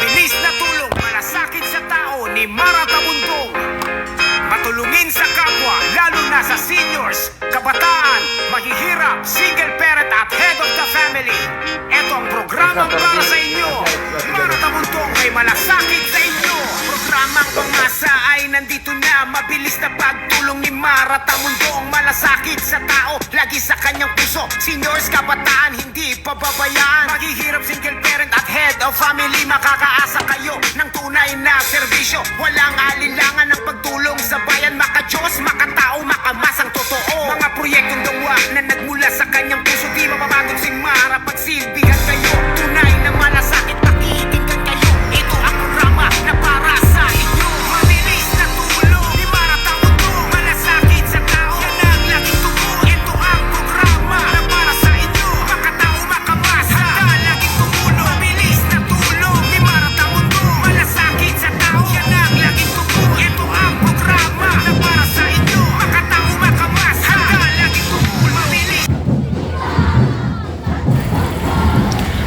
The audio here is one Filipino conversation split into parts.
Mabilis na tulong, malasakit sa tao ni Mara Tabundong. Matulungin sa kapwa, lalo na sa seniors, kabataan, mahihirap, single parent at head of the family. Ito ang programang para sa inyo. Mara Tabundong, may malasakit sa inyo. Programang pangasa ay nandito na. Mabilis na pagtulong ni Mara Tabundong. Malasakit sa tao, lagi sa kanyang puso. Seniors, kabataan, hindi pababayaan. Maghihirap, single parent at head of family. Makakaasa kayo ng tunay na serbisyo. Walang alinlangan ng pagtulong sa bayan. Maka-Diyos, makatao, makamasang totoo. Mga proyektong gawa na nagmula sa kanyang puso. Di mapapagod si Mara, pagsilbihan kayo. Tunay na malasakit, pakikinggan kayo. Ito ang programa na para sa inyo. Mabilis na tulong ni Mara Tabundong. Malasakit sa tao, yan ang laging tubo. Ito ang programa na para sa inyo. Makatao, makamasa, handa laging tumulong. Mabilis na tulong ni Mara Tabundong. Malasakit sa tao, yan ang laging tubo. Ito ang programa na para sa inyo. Makatao, makamasa, handa laging tumulong. Mabilis.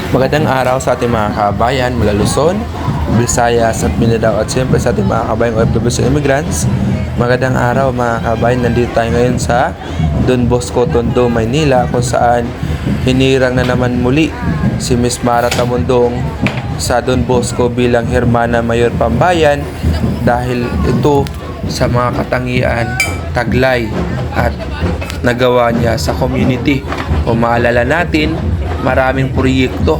Magandang araw sa ating mga kabayan mula Luzon, Visayas at Mindanao at siyempre sa ating mga kabayang OFWs and immigrants. Magandang araw mga kabayan, nandito tayo ngayon sa Don Bosco, Tondo, Maynila kung saan hinirang na naman muli si Miss Mara Tabundong sa Don Bosco bilang Hermana Mayor Pambayan dahil ito sa mga katangian, taglay at nagawa niya sa community. Kung maalala natin, maraming proyekto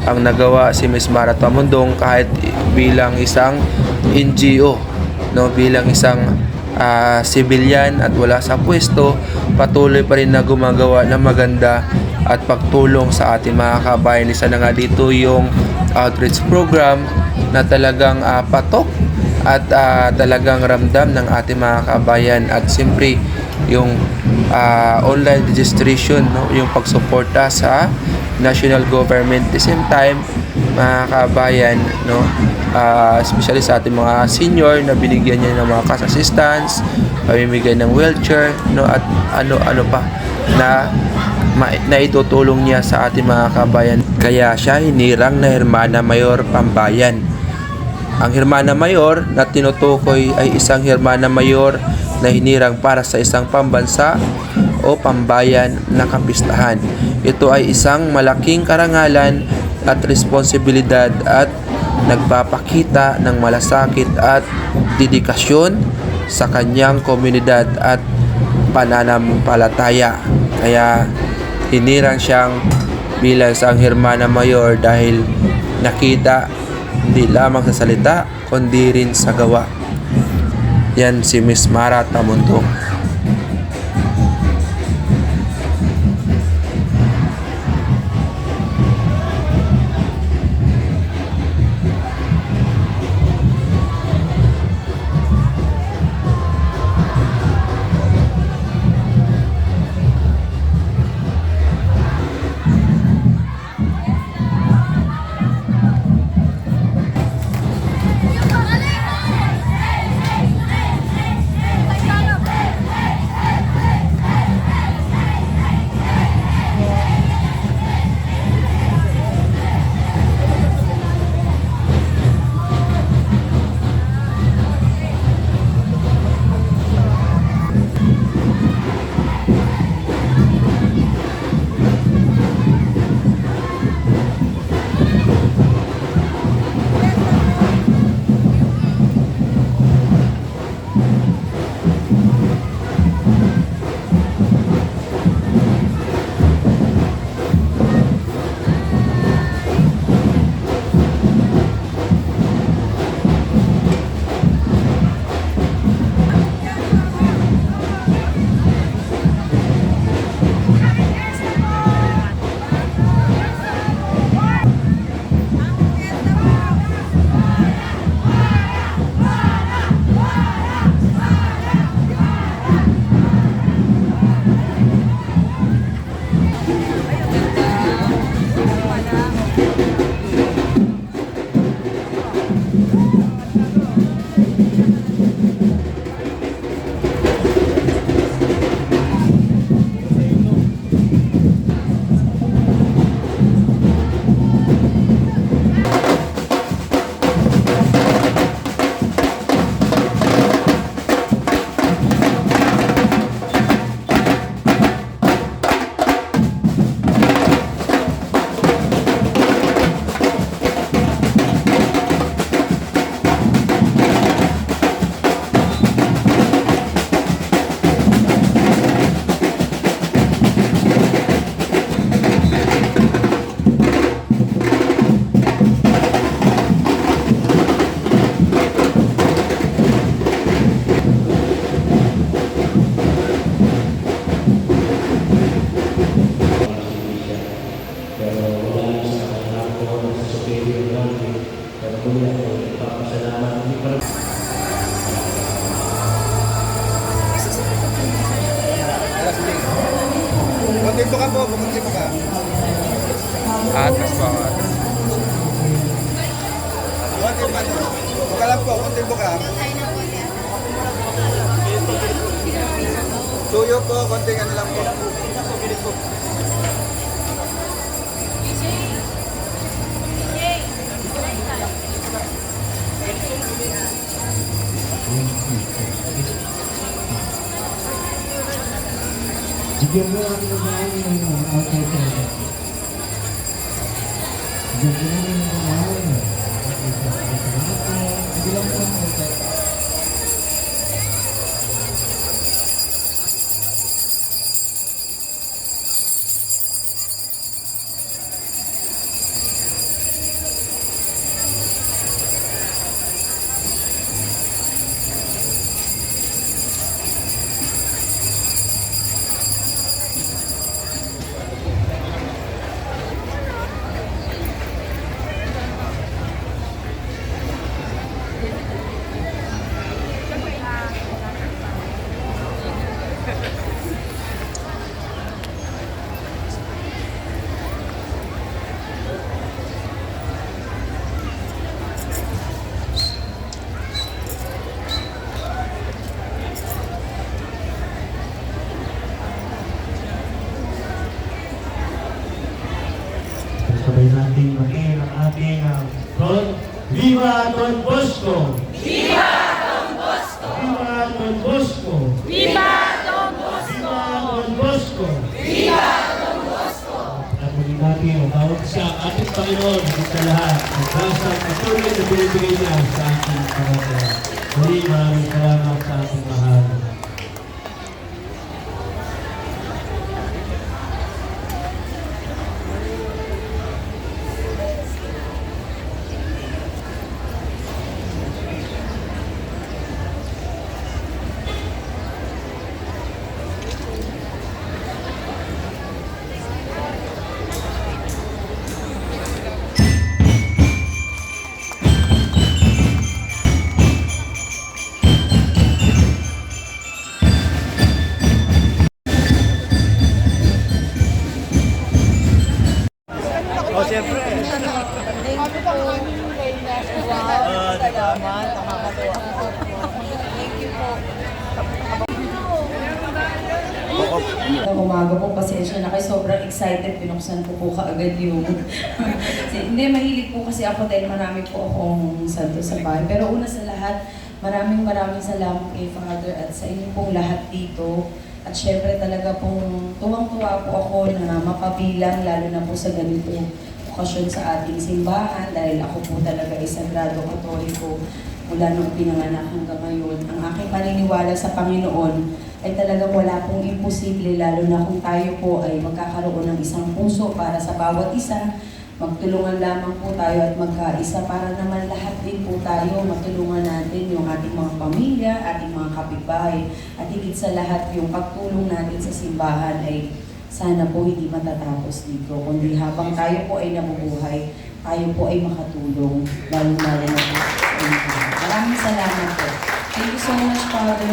ang nagawa si Miss Mara Tabundong kahit bilang isang NGO, no, bilang isang civilian at wala sa pwesto, patuloy pa rin na gumagawa ng maganda at pagtulong sa ating mga kabayan. Isa na nga dito yung outreach program na talagang patok at talagang ramdam ng ating mga kabayan at siyempre yung online registration, no, yung pagsuporta sa national government. At the same time, mga kabayan, no, especially sa ating mga senior na binigyan niya ng mga cash assistance, pamimigay ng wheelchair, no, at ano-ano pa na itutulong niya sa ating mga kabayan. Kaya siya hinirang na Hermana Mayor Pambayan. Ang Hermana Mayor na tinutukoy ay isang Hermana Mayor na hinirang para sa isang pambansa o pambayan na kapistahan. Ito ay isang malaking karangalan at responsibilidad at nagpapakita ng malasakit at dedikasyon sa kanyang komunidad at pananampalataya. Kaya hinirang siyang bilang isang Hermana Mayor dahil nakita hindi lamang sa salita kundi rin sa gawa. Yan si Miss Mara Tabundong. Tuloy ako, ipapasalamat. Hindi pa rin. Konting po ka po, konting po ka. Atas po, atas. Konting po. Buka lang po, konting po ka. Tuyo po, konting ano lang po. Bigyan mo ang naman ng outside service. Bigyan mo namin ng naman. Bigyan mo ng outside. Sabay natin mag-air ang ating Viva Don Bosco! Viva Don Bosco! Viva Don Bosco! Viva Don Bosco! Viva Don Bosco! Viva Don Bosco! At muli natin ang bawat isa ang ating Panginoon at sa lahat ang kasang patuloy na binibigay niya sa ating pamamayan. Muli maraming salamat sa ating mahal. O, siyempre. Salamat. Nakakatuwa. Thank you po. Umaga po, pasensya na kayo. Sobrang excited. Pinuksan ko po kaagad yung... Hindi, mahilig po kasi ako dahil marami po akong santo sa bahay. Pero una sa lahat, maraming salamat kay Father at sa inyo pong lahat dito. At syempre talaga pong tuwang-tuwa po ako na mapabilang lalo na po sa ganito okasyon sa ating simbahan dahil ako po talaga ay Sagrado Katoliko mula nung pinanganak hanggang ngayon. Ang aking paniniwala sa Panginoon ay talagang wala pong imposible lalo na kung tayo po ay magkakaroon ng isang puso para sa bawat isa. Magtulungan lamang po tayo at magkaisa para naman lahat din po tayo matulungan natin yung ating mga pamilya, ating mga kapitbahay at higit sa lahat yung pagtulong natin sa simbahan ay sana po hindi matatapos dito. Kundi habang tayo po ay nabubuhay, tayo po ay makatulong lalo-lalo na po sa inyo. Maraming salamat po. Thank you so much, Father.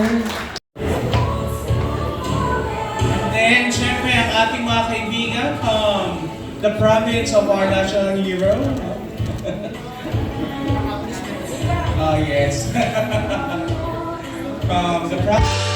Then, syempre, ang ating mga kaibigan from the province of our national hero. Oh, yes. From the province.